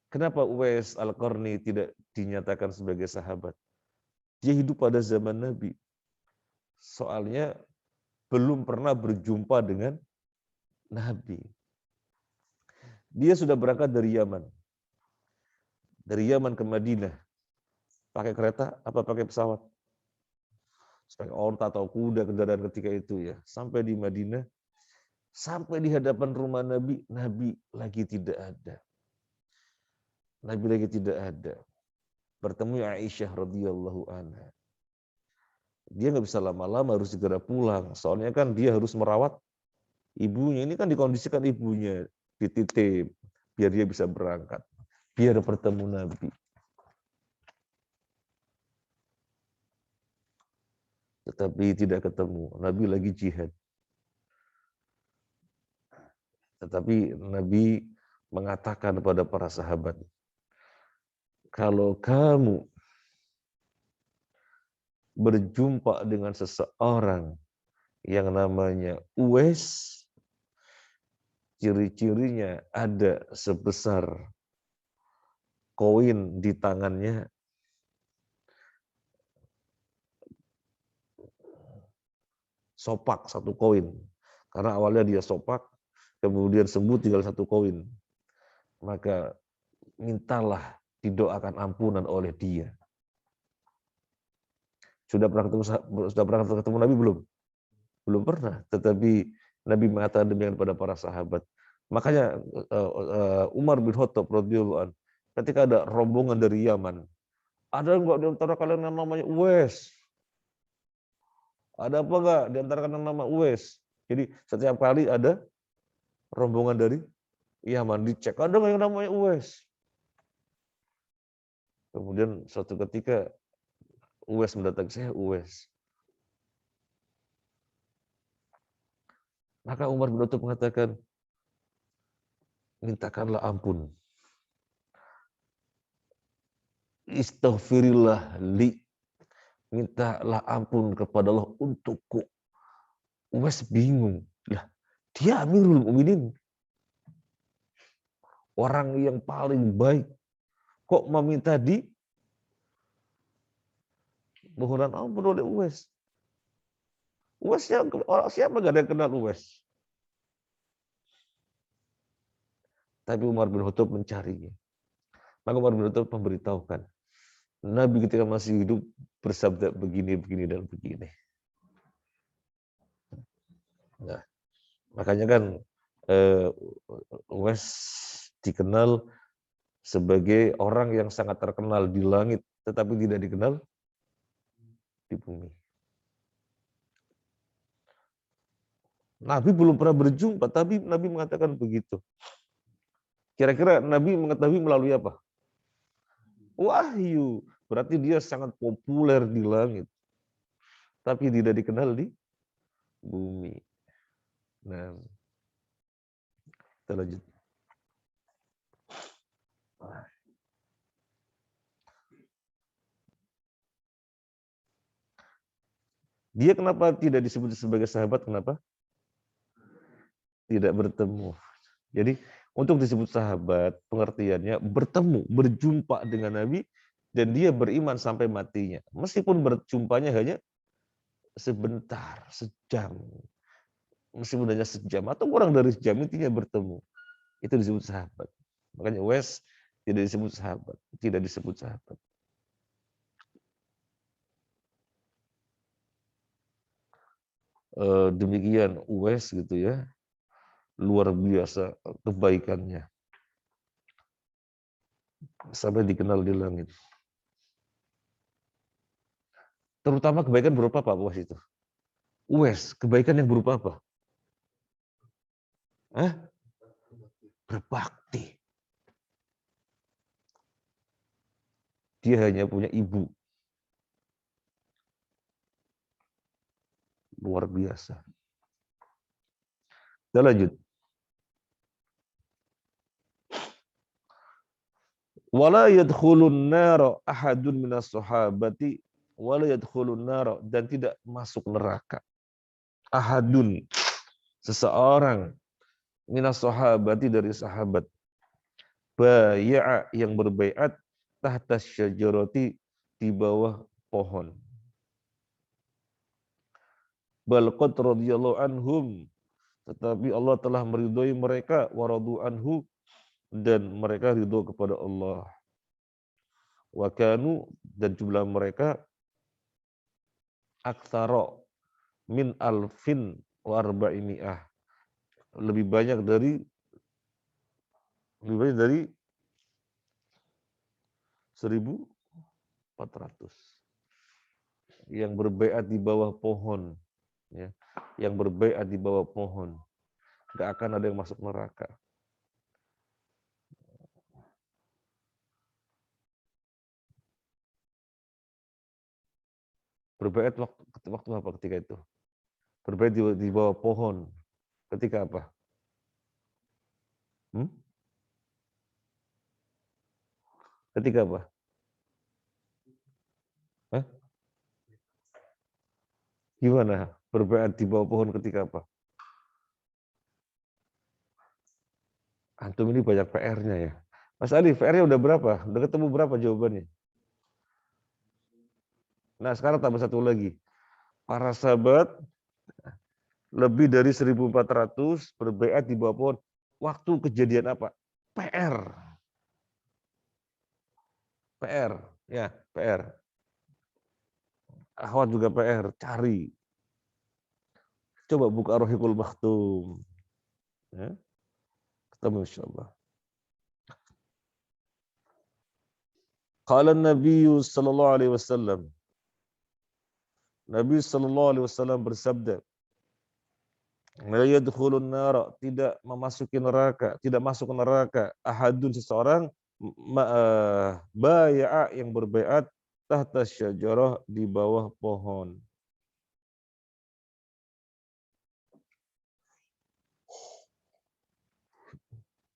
Kenapa Uwais Al-Qarni tidak dinyatakan sebagai sahabat? Dia hidup pada zaman Nabi. Soalnya belum pernah berjumpa dengan Nabi. Dia sudah berangkat dari Yaman. Dari Yaman ke Madinah. Pakai kereta apa pakai pesawat? Pakai onta atau kuda, kendaraan ketika itu ya. Sampai di Madinah, sampai di hadapan rumah Nabi, Nabi lagi tidak ada. Nabi lagi tidak ada. Bertemu Aisyah radhiyallahu anha. Dia nggak bisa lama-lama, harus segera pulang. Soalnya kan dia harus merawat ibunya. Ini kan dikondisikan ibunya dititip biar dia bisa berangkat, biar bertemu Nabi. Tetapi tidak ketemu. Nabi lagi jihad. Tetapi Nabi mengatakan kepada para sahabat, kalau kamu berjumpa dengan seseorang yang namanya Uwais, ciri-cirinya ada sebesar koin di tangannya, sopak 1 koin. Karena awalnya dia sopak, kemudian sembuh tinggal 1 koin. Maka mintalah didoakan ampunan oleh dia. Sudah pernah ketemu Nabi belum? Belum pernah. Tetapi Nabi mengatakan demikian kepada para sahabat. Makanya Umar bin Khattab radhiyallahu anhu, ketika ada rombongan dari Yaman, ada enggak di antara kalian yang namanya Uwais? Ada apa enggak di antara kalian yang nama Uwais? Jadi setiap kali ada rombongan dari Yaman, dicek, ada enggak yang namanya Uwais? Kemudian suatu ketika Uwais mendatangi, saya Uwais. Maka Umar bin Khattab mengatakan, mintakanlah ampun. Istaghfirillah li. mintalah ampun kepada Allah untukku. Uwais bingung. Lah, dia Amirul Mukminin. Orang yang paling baik. Kok meminta di mohonan ampun oleh Uwais? Uwais siapa gak ada yang kenal Uwais? Tapi Umar bin Khattab mencarinya. Maka Umar bin Khattab memberitahukan. Nabi ketika masih hidup bersabda begini, begini, dan begini. Nah, makanya kan Uwais dikenal sebagai orang yang sangat terkenal di langit, tetapi tidak dikenal di bumi. Nabi belum pernah berjumpa, tapi Nabi mengatakan begitu. Kira-kira Nabi mengetahui melalui apa? Wahyu. Berarti dia sangat populer di langit, tapi tidak dikenal di bumi. Nah, kita lanjut. Dia kenapa tidak disebut sebagai sahabat? Kenapa? Tidak bertemu. Jadi untuk disebut sahabat, pengertiannya bertemu, berjumpa dengan Nabi, dan dia beriman sampai matinya. Meskipun berjumpanya hanya sebentar, sejam. Meskipun hanya sejam atau kurang dari sejam, intinya bertemu. Itu disebut sahabat. Makanya Uwais tidak disebut sahabat, tidak disebut sahabat. Demikian Uwais gitu ya, luar biasa kebaikannya sampai dikenal di langit. Terutama kebaikan berupa apa Uwais itu? Uwais, kebaikan yang berupa apa? Hah? Berbakti. Dia hanya punya ibu. Luar biasa. Kita lanjut. Wala yadkhulun nara ahadun minas sahabati wala yadkhulun nara, dan tidak masuk neraka. Ahadun, seseorang, minas sahabati, dari sahabat, baya'a, yang berbaiat, tahta syajarati, di bawah pohon. Bal qad radhiyallahu anhum, tetapi Allah telah meridhoi mereka, waradu anhu, dan mereka ridho kepada Allah. Wa kanu, dan jumlah mereka, aktsara min alfin wa arba'imi'ah, lebih banyak dari 1.400 yang berbaiat di bawah pohon, ya. Yang berbaiat di bawah pohon, nggak akan ada yang masuk neraka. Berbaiat waktu apa ketika itu? Berbaiat di bawah pohon ketika apa? Ketika apa? Hah? Gimana? Berbaiat di bawah pohon ketika apa? Antum ini banyak PR-nya ya. Mas Ali, PR-nya udah berapa? Udah ketemu berapa jawabannya? Nah, sekarang tambah satu lagi. Para sahabat lebih dari 1.400 berbaiat di bawah pohon. Waktu kejadian apa? PR. PR. Ya, PR. Akhwat juga PR. Cari. Coba buka Rohikul Maktum. Ya. Ketemu insyaAllah. Qala Nabi sallallahu alaihi wasallam. Nabi sallallahu alaihi wasallam bersabda, la yadkhulun nar, tidak memasuki neraka, tidak masuk ke neraka, ahadun, seseorang, baya'a, yang berbaiat, tahta syajarah, di bawah pohon.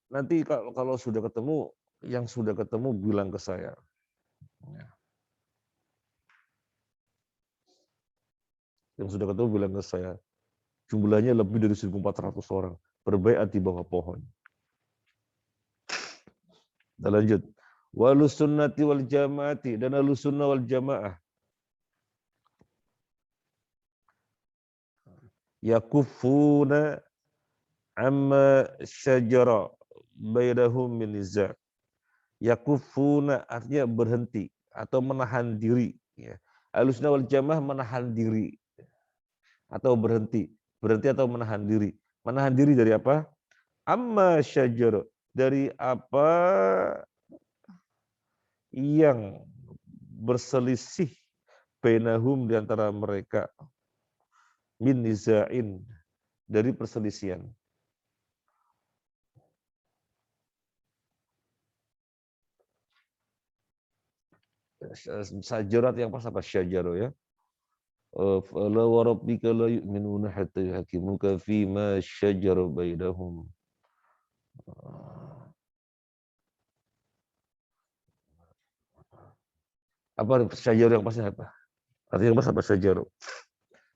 Nanti kalau sudah ketemu, yang sudah ketemu bilang ke saya. yang sudah ketemu bilang ke saya, jumlahnya lebih dari 1.400 orang berbaiat di bawah pohon. Kita lanjut. Walus sunnati wal jamaati, dan alus sunnah wal jamaah. Yakufuna amma syajara bainahum min niza'. Yakufuna artinya berhenti atau menahan diri. Ahlus sunnah wal jamaah menahan diri atau berhenti. Berhenti atau menahan diri. Menahan diri dari apa? Amma syajara, dari apa yang berselisih bainahum di antara mereka, min niza'in, dari perselisihan. Sajarat yang pas apa? Syajaro ya. Fala wa rabbika la yu'minuna hatta yuhakimuka fima syajara bainahum. Apa syajaro yang pasnya apa? Artinya yang pas apa syajaro?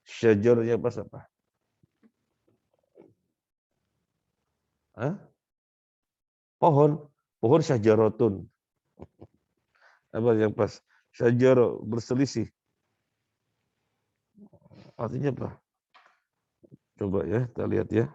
Syajaro yang pas apa? Hah? Pohon. Pohon syajarotun. Apa yang pas? Syajaro berselisih. Artinya apa? Coba ya, kita lihat ya.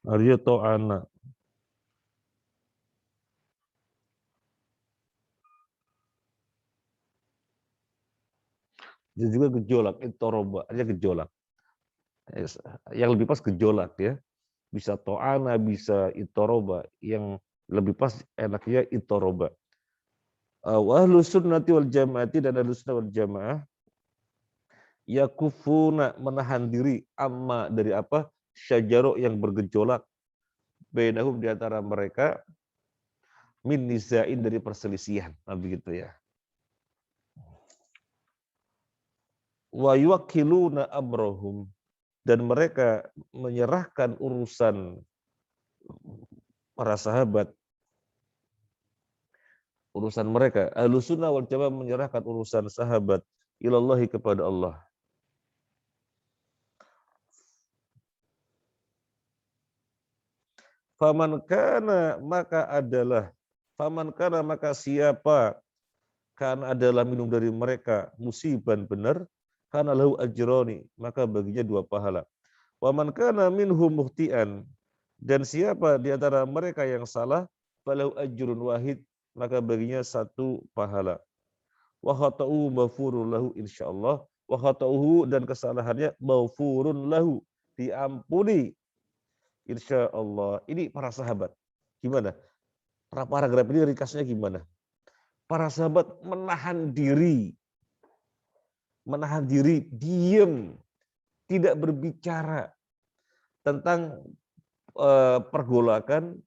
Arya to'ana. Dia juga gejolak, itoroba, artinya gejolak. Yang lebih pas gejolak ya. Bisa to'ana, bisa itoroba. Yang lebih pas enaknya itoroba. Ahlus sunnati wal jamaati, dan ahlus sunnah wal jamaah yakufuna, menahan diri, amma, dari apa? Syajaro, yang bergejolak, bainahum, di antara mereka, min niza'in, dari perselisihan. Nah, begitu ya. Wa yuwakkiluna amrohum, dan mereka menyerahkan urusan para sahabat, urusan mereka. Ahlus sunnah wal jamaah menyerahkan urusan sahabat ilallahi, kepada Allah. Faman kana, maka adalah, faman kana, maka siapa, kana adalah minum dari mereka, musiban, benar, kana lahu ajroni, maka baginya 2 pahala. Waman kana minhum muhtian, dan siapa di antara mereka yang salah, falahu ajrun wahid, maka baginya 1 pahala. Wa khata'uhu maghfurun lahu insyaallah, wa khata'uhu, dan kesalahannya maghfurun lahu, diampuni insyaallah. Ini para sahabat. Gimana? Paragraf ini ringkasnya gimana? Para sahabat menahan diri, diam, tidak berbicara tentang pergolakan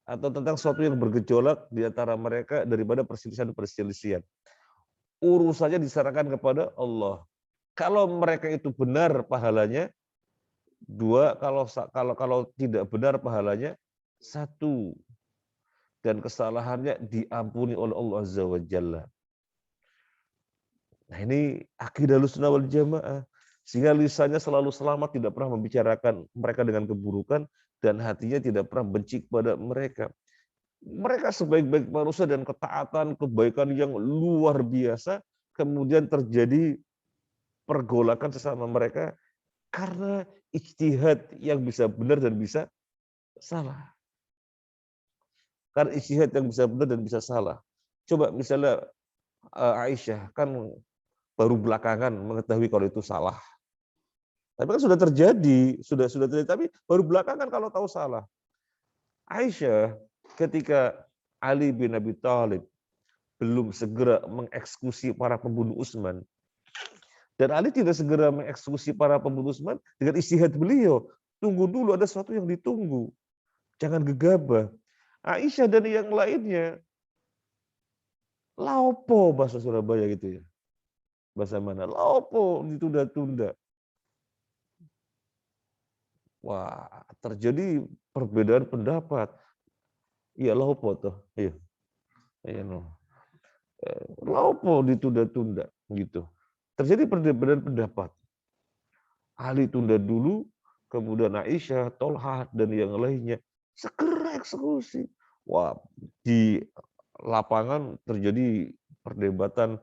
atau tentang sesuatu yang bergejolak di antara mereka daripada perselisihan. Urusannya diserahkan kepada Allah. Kalau mereka itu benar pahalanya 2, kalau tidak benar pahalanya 1. Dan kesalahannya diampuni oleh Allah Azza wa Jalla. Nah, ini akidah Ahlussunnah wal Jamaah. Sehingga lisannya selalu selamat, tidak pernah membicarakan mereka dengan keburukan, dan hatinya tidak pernah benci kepada mereka. Mereka sebaik-baik manusia dan ketaatan, kebaikan yang luar biasa, kemudian terjadi pergolakan sesama mereka karena ijtihad yang bisa benar dan bisa salah. Karena ijtihad yang bisa benar dan bisa salah. Coba misalnya Aisyah kan baru belakangan mengetahui kalau itu salah. Tapi kan sudah terjadi, sudah terjadi, tapi baru belakangan kalau tahu salah. Aisyah ketika Ali bin Abi Thalib belum segera mengeksekusi para pembunuh Utsman, dan Ali tidak segera mengeksekusi para pembunuh Utsman dengan ijtihad beliau. Tunggu dulu, ada sesuatu yang ditunggu. Jangan gegabah. Aisyah dan yang lainnya, laopo bahasa Surabaya gitu ya. Bahasa mana? Laopo ditunda-tunda. Wah, terjadi perbedaan pendapat. Iya, laopo toh. Iya. Iya, no. Laopo ditunda-tunda gitu. Terjadi perbedaan pendapat. Ali tunda dulu, kemudian Aisyah, Tolha, dan yang lainnya segera eksekusi. Wah, di lapangan terjadi perdebatan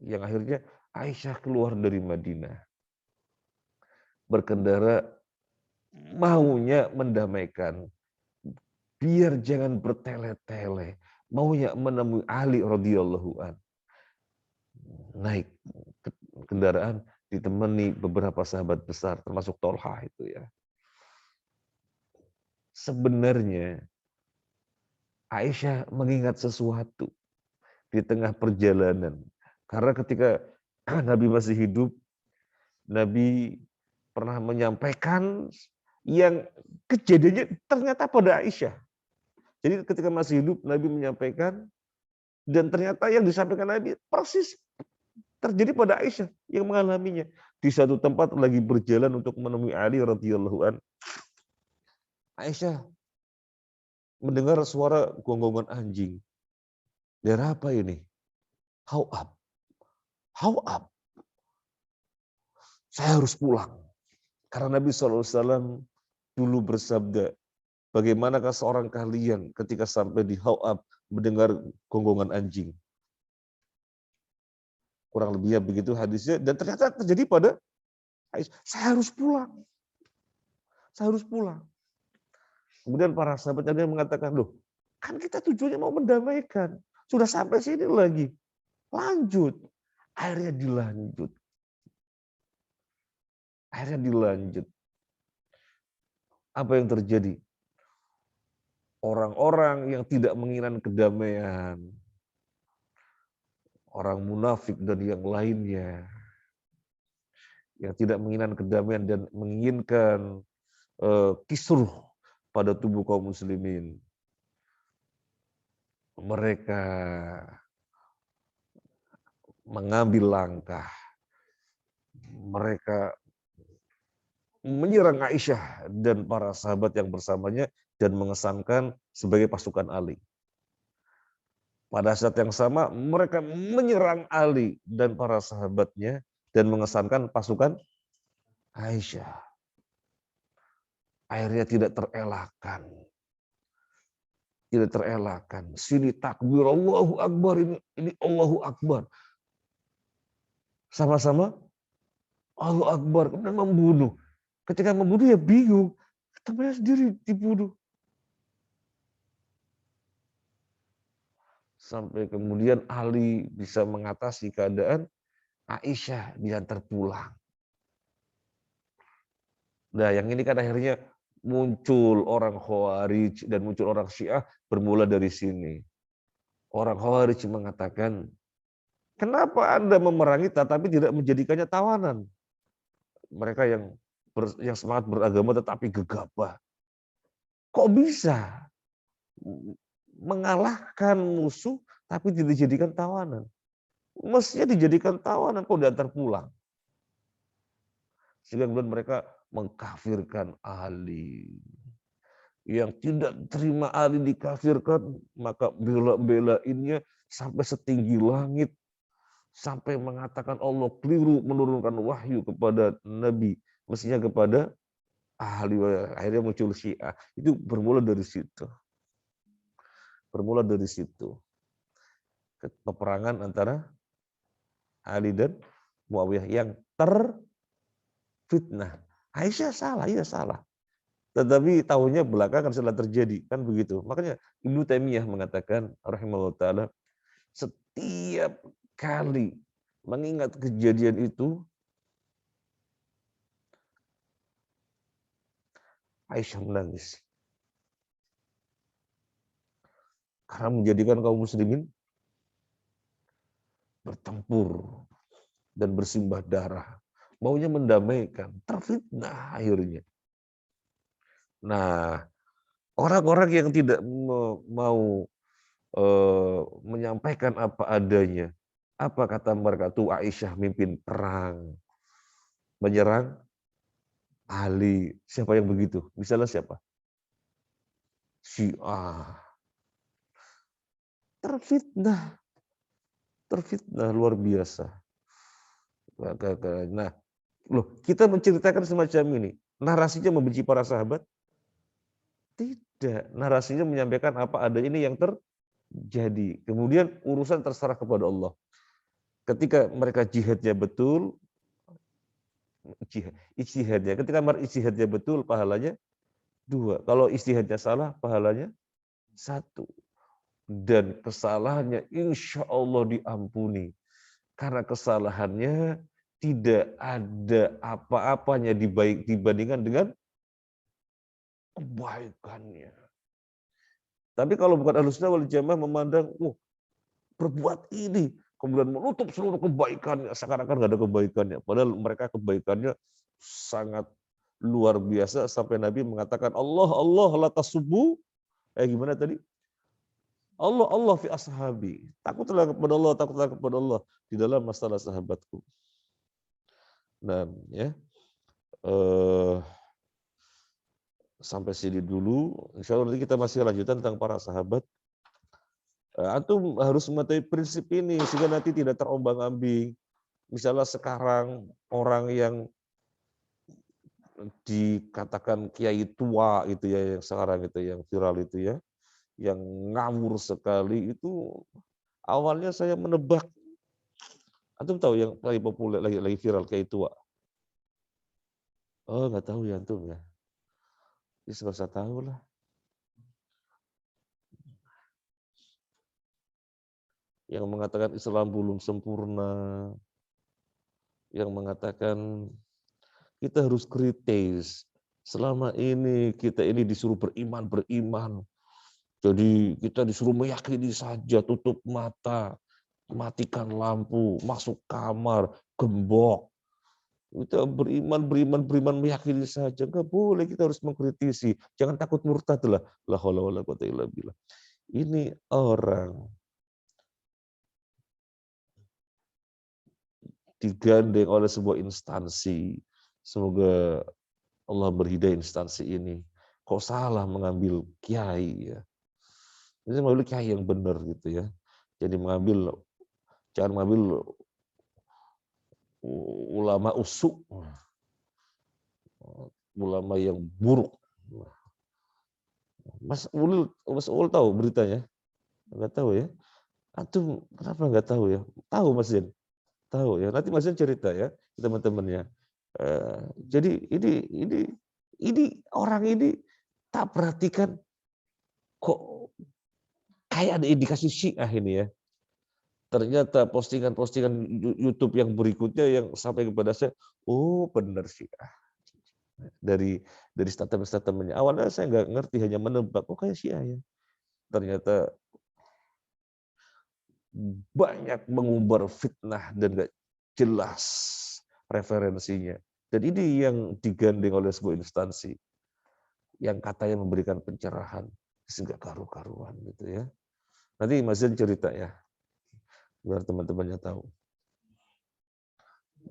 yang akhirnya Aisyah keluar dari Madinah. Berkendara maunya mendamaikan, biar jangan bertele-tele, maunya menemui Ali radhiyallahu an. Naik kendaraan ditemani beberapa sahabat besar, termasuk Tolha itu ya. Sebenarnya Aisyah mengingat sesuatu di tengah perjalanan. Karena ketika Nabi masih hidup, Nabi pernah menyampaikan yang kejadiannya ternyata pada Aisyah. Jadi ketika masih hidup, Nabi menyampaikan, dan ternyata yang disampaikan Nabi persis terjadi pada Aisyah yang mengalaminya. Di satu tempat lagi berjalan untuk menemui Ali radhiyallahu an. Aisyah mendengar suara gonggongan anjing. Daerah apa ini? How up. How up. Saya harus pulang. Karena Nabi SAW dulu bersabda, bagaimanakah seorang kalian ketika sampai di how up mendengar gonggongan anjing? Kurang lebihnya begitu hadisnya. Dan ternyata terjadi pada Aisyah. Saya harus pulang. Saya harus pulang. Kemudian para sahabat yang mengatakan, loh, kan kita tujuannya mau mendamaikan. Sudah sampai sini lagi. Lanjut. Akhirnya dilanjut. Akhirnya dilanjut. Apa yang terjadi? Orang-orang yang tidak menginginkan kedamaian, orang munafik dan yang lainnya, yang tidak menginginkan kedamaian dan menginginkan kisruh pada tubuh kaum muslimin, mereka mengambil langkah, mereka menyerang Aisyah dan para sahabat yang bersamanya dan mengesankan sebagai pasukan Ali. Pada saat yang sama mereka menyerang Ali dan para sahabatnya dan mengesankan pasukan Aisyah. Akhirnya tidak terelakkan. Tidak terelakkan. Sini takbir Allahu Akbar, ini Allahu Akbar. Sama-sama Allahu Akbar, kemudian membunuh. Ketika membunuh ya bingung, temannya sendiri dibunuh. Sampai kemudian Ali bisa mengatasi keadaan, Aisyah diantar pulang. Nah, yang ini kan akhirnya muncul orang Khawarij dan muncul orang Syiah bermula dari sini. Orang Khawarij mengatakan, kenapa Anda memerangi tetapi tidak menjadikannya tawanan? Mereka yang semangat beragama tetapi gegabah. Kok bisa mengalahkan musuh tapi tidak dijadikan tawanan? Mestinya dijadikan tawanan, kok diantar pulang. Sehingga kemudian mereka mengkafirkan Ali. Yang tidak terima Ali dikafirkan, maka bela-belainnya sampai setinggi langit. sampai mengatakan Allah keliru menurunkan wahyu kepada Nabi, mestinya kepada ahli wahyus. Akhirnya muncul Syiah. Itu bermula dari situ. Bermula dari situ. Peperangan antara Ali dan Muawiyah yang terfitnah. Aisyah salah, iya salah. Tetapi tahunnya belakangan setelah terjadi, kan begitu. Makanya Ibnu Taimiyah mengatakan rahimahullah taala, setiap kali mengingat kejadian itu, Aisyah menangis. Karena menjadikan kaum muslimin bertempur dan bersimbah darah. Maunya mendamaikan, terfitnah akhirnya. Nah, orang-orang yang tidak mau menyampaikan apa adanya, apa kata mereka tuh, Aisyah mimpin perang, menyerang Ali. Siapa yang begitu? Misalnya siapa? Syiah. Terfitnah. Terfitnah luar biasa. Nah, loh, kita menceritakan semacam ini. Narasinya membenci para sahabat? Tidak. Narasinya menyampaikan apa ada ini yang terjadi. Kemudian urusan terserah kepada Allah. Ketika mereka jihadnya betul, ijtihadnya. Ketika ijtihadnya betul, pahalanya 2. Kalau ijtihadnya salah, pahalanya 1. Dan kesalahannya insya Allah diampuni. Karena kesalahannya tidak ada apa-apanya dibandingkan dengan kebaikannya. Tapi kalau bukan Ahlussunnah wal Jamaah memandang, berbuat ini, kemudian menutup seluruh kebaikannya, seakan-akan nggak ada kebaikannya. Padahal mereka kebaikannya sangat luar biasa, sampai Nabi mengatakan, Allah, Allah, la tasubbu. Gimana tadi? Allah, Allah fi ashabi. Takutlah kepada Allah di dalam masalah sahabatku. Dan ya, sampai sini dulu. Insya Allah nanti kita masih lanjutan tentang para sahabat. Antum harus mengetahui prinsip ini sehingga nanti tidak terombang-ambing. Misalnya sekarang orang yang dikatakan kiai tua itu ya, yang sekarang itu yang viral itu ya, yang ngawur sekali itu, awalnya saya menebak. Antum tahu yang lagi populer, lagi viral kiai tua? Oh, nggak tahu ya antum ya. Ini nggak usah tahu lah. Yang mengatakan Islam belum sempurna, yang mengatakan kita harus kritis. Selama ini kita ini disuruh beriman. Jadi kita disuruh meyakini saja, tutup mata, matikan lampu, masuk kamar, gembok. Kita beriman, meyakini saja. Enggak boleh, kita harus mengkritisi. Jangan takut murtad lah. La haula wala quwata illa billah. Ini orang digandeng oleh sebuah instansi. Semoga Allah berhidayah instansi ini. Kok salah mengambil kiai ya? Ini mengambil kiai yang benar gitu ya. Jadi jangan mengambil ulama usuk, ulama yang buruk. Mas Ulil tahu beritanya? Enggak tahu ya? Antum kenapa enggak tahu ya? Tahu Mas Zen? Tahu ya. Nanti Mas Zen cerita ya teman-temannya. Jadi ini orang ini tak perhatikan kok kayak ada indikasi Syiah ini ya. Ternyata postingan-postingan YouTube yang berikutnya yang sampai kepada saya, oh benar Syiah. Dari statement-statementnya. Awalnya saya nggak ngerti, hanya menebak, oh kayak Syiah ya. Ternyata banyak mengumbar fitnah dan nggak jelas referensinya. Dan ini yang digandeng oleh sebuah instansi yang katanya memberikan pencerahan, sehingga karu-karuan gitu ya. Nanti Mas Zen cerita ya, biar teman-temannya tahu.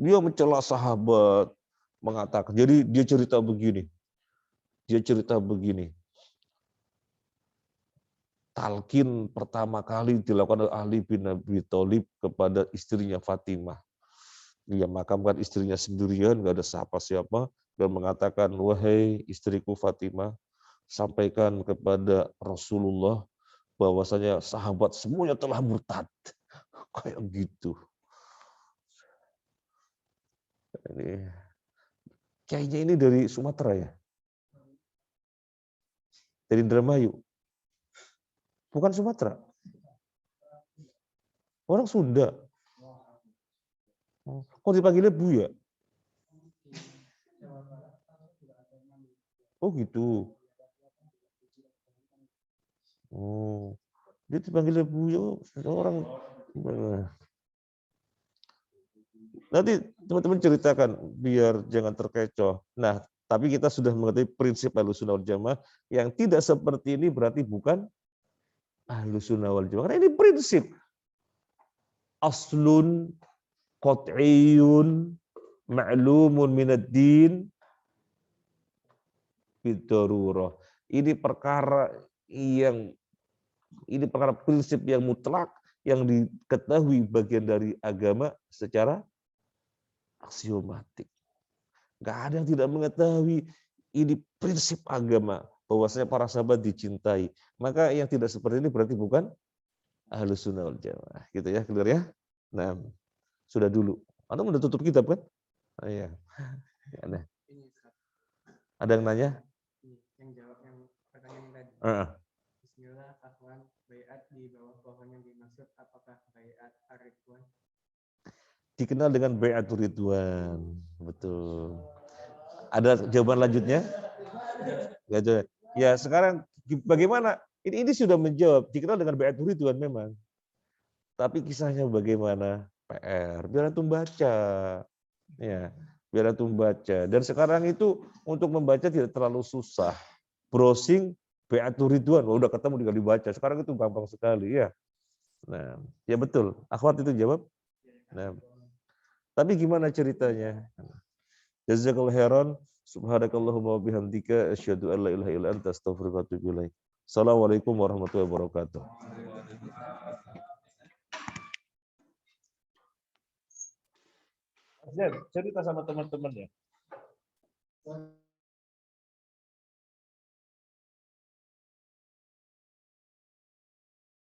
Dia mencela sahabat, mengatakan, jadi dia cerita begini. talqin pertama kali dilakukan oleh Ali bin Abi Thalib kepada istrinya Fatimah. Dia makamkan istrinya sendirian, nggak ada siapa-siapa, dan mengatakan, wahai istriku Fatimah, sampaikan kepada Rasulullah bahwasanya sahabat semuanya telah murtad. Kayak gitu. Ini kayaknya ini dari Sumatera ya? Dari Indramayu? Bukan Sumatera? Orang Sunda? Kok dipanggilnya Buya? Oh gitu. Oh, dia dipanggilnya Buya, orang. Nanti teman-teman ceritakan biar jangan terkecoh. Nah, tapi kita sudah mengerti prinsip Ahlussunnah wal Jamaah yang tidak seperti ini berarti bukan Ahlussunnah wal Jamaah. Karena ini prinsip aslun qat'iyyun ma'lumun minad din bidarurah. Ini perkara prinsip yang mutlak yang diketahui bagian dari agama secara aksiomatik. Nggak ada yang tidak mengetahui ini prinsip agama bahwasanya para sahabat dicintai. Maka yang tidak seperti ini berarti bukan Ahlussunnah wal Jamaah. Gitu ya, clear ya? Nah, sudah dulu. Anda udah tutup kitab kan? Oh, iya. Nah. Ada yang nanya? Yang jawab yang pertanyaan tadi. Bismillah, Afwan, bayat di bawah pohon yang dimaksud apakah bayat ar-ridwan? Dikenal dengan Bai'atur Ridwan. Betul. Ada jawaban lanjutnya? Ya, sekarang bagaimana? Ini sudah menjawab. Dikenal dengan Bai'atur Ridwan memang. Tapi kisahnya bagaimana? PR. Biar antum baca. Ya, biar antum baca. Dan sekarang itu untuk membaca tidak terlalu susah. Browsing Bai'atur Ridwan, udah ketemu tinggal dibaca. Sekarang itu gampang sekali ya. Nah, ya betul. Akhwat itu jawab. Nah, tapi gimana ceritanya? Jazakallahu khairan. Subhanakallahumma wa bihamdika asyhadu an la ilaha illa anta astaghfiruka wa atubu ilaik. Assalamualaikum warahmatullahi wabarakatuh. Cerita sama teman-teman ya.